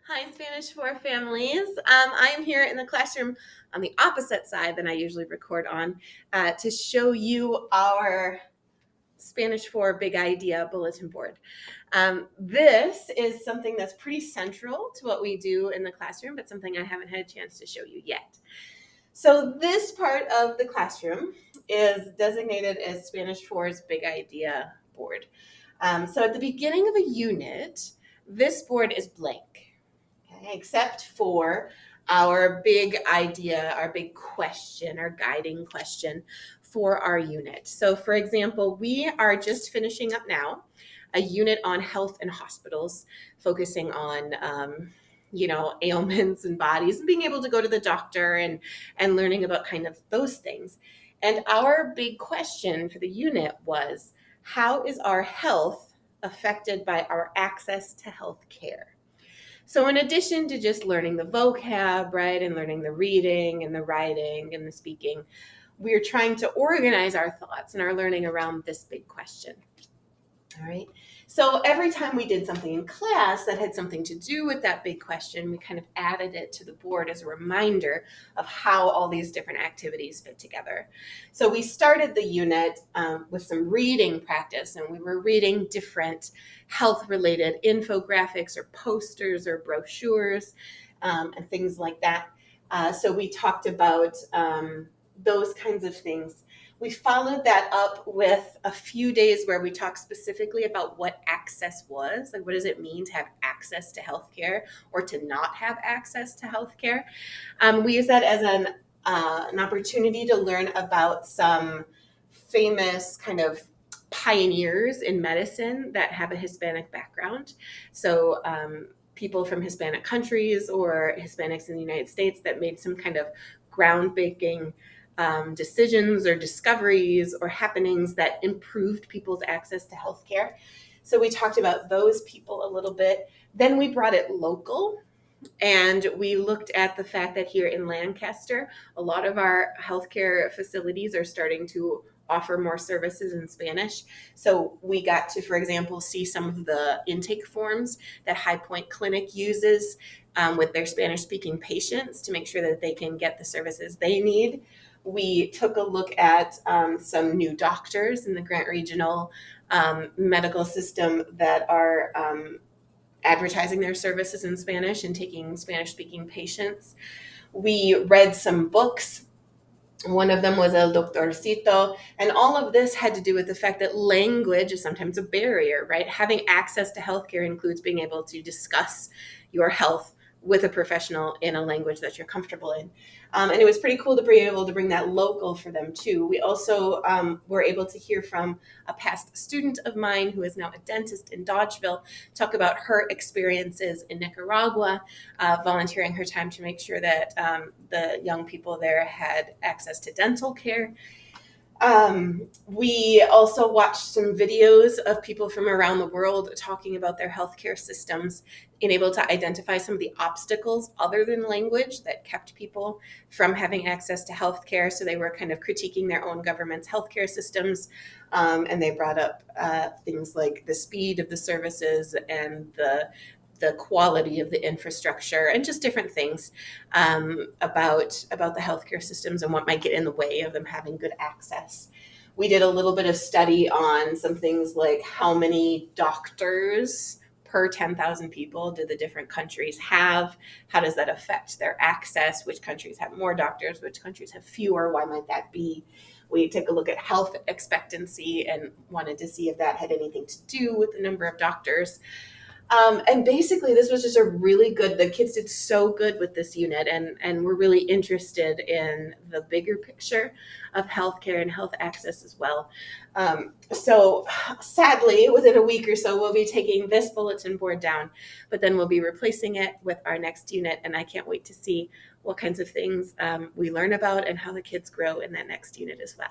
Hi, Spanish for families. I am here in the classroom on the opposite side than I usually record on to show you our Spanish for Big Idea bulletin board. This is something that's pretty central to what we do in the classroom, but something I haven't had a chance to show you yet. So this part of the classroom is designated as Spanish for's Big Idea board. So at the beginning of a unit, this board is blank. Okay, except for our big idea, our big question, our guiding question for our unit. So, for example, we are just finishing up now a unit on health and hospitals, focusing on ailments and bodies and being able to go to the doctor and learning about kind of those things. And our big question for the unit was, how is our health affected by our access to health care? So, in addition to just learning the vocab, right, and learning the reading and the writing and the speaking, we're trying to organize our thoughts and our learning around this big question. All right. So every time we did something in class that had something to do with that big question, we kind of added it to the board as a reminder of how all these different activities fit together. So we started the unit with some reading practice, and we were reading different health-related infographics or posters or brochures and things like that. So we talked about those kinds of things. We followed that up with a few days where we talked specifically about what access was. Like, what does it mean to have access to healthcare or to not have access to healthcare? We use that as an opportunity to learn about some famous kind of pioneers in medicine that have a Hispanic background. So, people from Hispanic countries or Hispanics in the United States that made some kind of groundbreaking decisions or discoveries or happenings that improved people's access to healthcare. So we talked about those people a little bit. Then we brought it local, and we looked at the fact that here in Lancaster, a lot of our healthcare facilities are starting to offer more services in Spanish. So we got to, for example, see some of the intake forms that High Point Clinic uses with their Spanish-speaking patients to make sure that they can get the services they need. We took a look at some new doctors in the Grant Regional medical system that are advertising their services in Spanish and taking Spanish-speaking patients. We read some books. One of them was El Doctorcito, and all of this had to do with the fact that language is sometimes a barrier, right? Having access to healthcare includes being able to discuss your health with a professional in a language that you're comfortable in. And it was pretty cool to be able to bring that local for them too. We also were able to hear from a past student of mine who is now a dentist in Dodgeville talk about her experiences in Nicaragua, volunteering her time to make sure that the young people there had access to dental care. We also watched some videos of people from around the world talking about their healthcare systems and able to identify some of the obstacles other than language that kept people from having access to healthcare. So they were kind of critiquing their own government's healthcare systems. And they brought up things like the speed of the services and the quality of the infrastructure and just different things about the healthcare systems and what might get in the way of them having good access. We did a little bit of study on some things like how many doctors per 10,000 people do the different countries have? How does that affect their access? Which countries have more doctors? Which countries have fewer? Why might that be? We took a look at health expectancy and wanted to see if that had anything to do with the number of doctors. And basically, this was just a really good, the kids did so good with this unit, and we're really interested in the bigger picture of healthcare and health access as well. So sadly, within a week or so, we'll be taking this bulletin board down, but then we'll be replacing it with our next unit, and I can't wait to see what kinds of things we learn about and how the kids grow in that next unit as well.